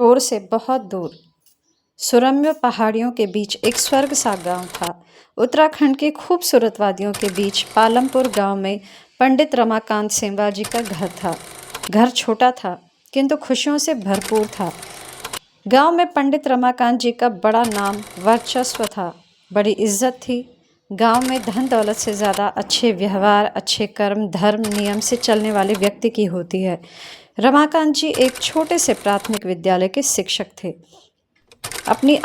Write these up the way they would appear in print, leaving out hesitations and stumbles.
शोर से बहुत दूर सुरम्य पहाड़ियों के बीच एक स्वर्ग सा गांव था। उत्तराखंड की खूबसूरत वादियों के बीच पालमपुर गांव में पंडित रमाकांत सेमवा जी का घर था। घर छोटा था किंतु खुशियों से भरपूर था। गांव में पंडित रमाकांत जी का बड़ा नाम वर्चस्व था, बड़ी इज्जत थी। गांव में धन दौलत से ज़्यादा अच्छे व्यवहार, अच्छे कर्म, धर्म नियम से चलने वाले व्यक्ति की होती है। रमाकांत जी एक छोटे से प्राथमिक विद्यालय के शिक्षक थे। अपनी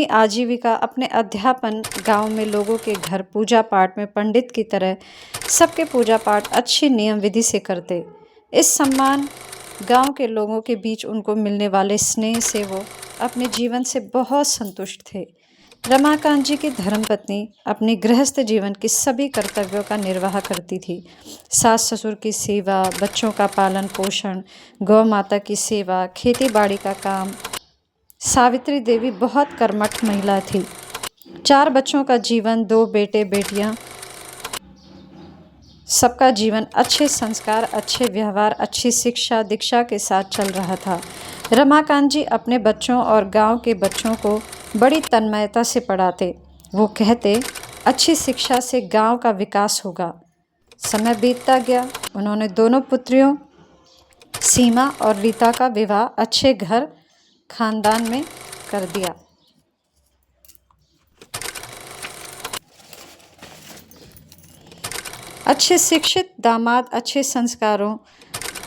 आजीविका, अपने अध्यापन, गांव में लोगों के घर पूजा पाठ में पंडित की तरह सबके पूजा पाठ अच्छी नियम विधि से करते। इस सम्मान, गांव के लोगों के बीच उनको मिलने वाले स्नेह से वो अपने जीवन से बहुत संतुष्ट थे। रमाकांत जी की धर्मपत्नी अपनी गृहस्थ जीवन के सभी कर्तव्यों का निर्वाह करती थी। सास ससुर की सेवा, बच्चों का पालन पोषण, गौ माता की सेवा, खेती बाड़ी का काम। सावित्री देवी बहुत कर्मठ महिला थी। 4 बच्चों का जीवन, 2 बेटे बेटियां, सबका जीवन अच्छे संस्कार, अच्छे व्यवहार, अच्छी शिक्षा दीक्षा के साथ चल रहा था। रमाकांत जी अपने बच्चों और गांव के बच्चों को बड़ी तन्मयता से पढ़ाते। वो कहते, अच्छी शिक्षा से गांव का विकास होगा। समय बीतता गया। उन्होंने दोनों पुत्रियों सीमा और रीता का विवाह अच्छे घर खानदान में कर दिया। अच्छे शिक्षित दामाद, अच्छे संस्कारों,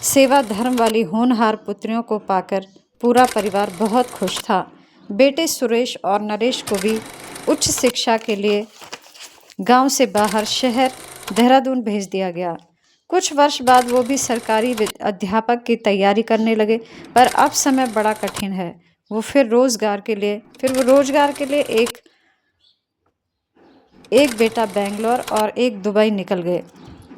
सेवा धर्म वाली होनहार पुत्रियों को पाकर पूरा परिवार बहुत खुश था। बेटे सुरेश और नरेश को भी उच्च शिक्षा के लिए गांव से बाहर शहर देहरादून भेज दिया गया। कुछ वर्ष बाद वो भी सरकारी अध्यापक की तैयारी करने लगे, पर अब समय बड़ा कठिन है। वो रोजगार के लिए एक बेटा बेंगलोर और एक दुबई निकल गए।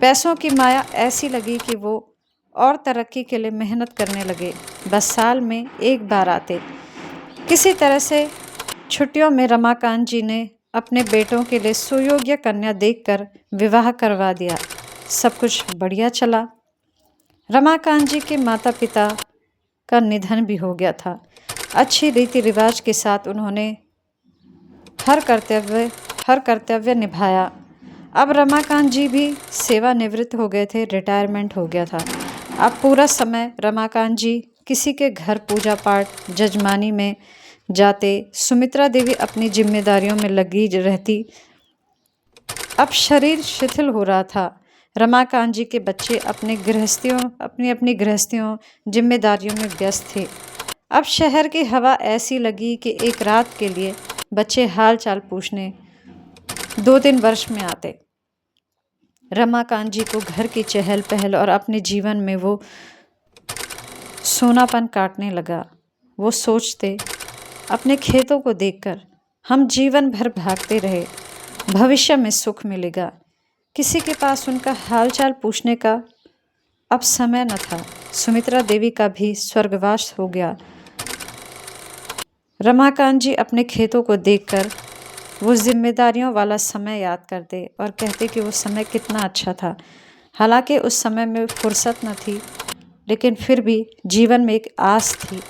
पैसों की माया ऐसी लगी कि वो और तरक्की के लिए मेहनत करने लगे। बस साल में एक बार आते। किसी तरह से छुट्टियों में रमाकांत जी ने अपने बेटों के लिए सुयोग्य कन्या देखकर विवाह करवा दिया। सब कुछ बढ़िया चला। रमाकांत जी के माता पिता का निधन भी हो गया था। अच्छी रीति रिवाज के साथ उन्होंने हर कर्तव्य निभाया। अब रमाकांत जी भी सेवानिवृत्त हो गए थे, रिटायरमेंट हो गया था। अब पूरा समय रमाकांत जी किसी के घर पूजा पाठ जजमानी में जाते। सुमित्रा देवी अपनी जिम्मेदारियों में लगी रहती। अब शरीर शिथिल हो रहा था। रमाकांत जी के बच्चे अपनी गृहस्थियों जिम्मेदारियों में व्यस्त थे। अब शहर की हवा ऐसी लगी कि एक रात के लिए बच्चे हाल चाल पूछने 2-3 वर्ष में आते। रमाकांत जी को घर की चहल पहल और अपने जीवन में वो सोनापन काटने लगा। वो सोचते, अपने खेतों को देखकर हम जीवन भर भागते रहे, भविष्य में सुख मिलेगा। किसी के पास उनका हालचाल पूछने का अब समय न था। सुमित्रा देवी का भी स्वर्गवास हो गया। रमाकांत जी अपने खेतों को देखकर वो जिम्मेदारियों वाला समय याद करते और कहते कि वो समय कितना अच्छा था। हालांकि उस समय में फुर्सत न थी, लेकिन फिर भी जीवन में एक आस थी।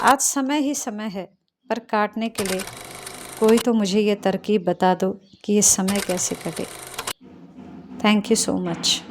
आज समय ही समय है, पर काटने के लिए कोई तो मुझे ये तरकीब बता दो कि ये समय कैसे कटे। Thank you so much.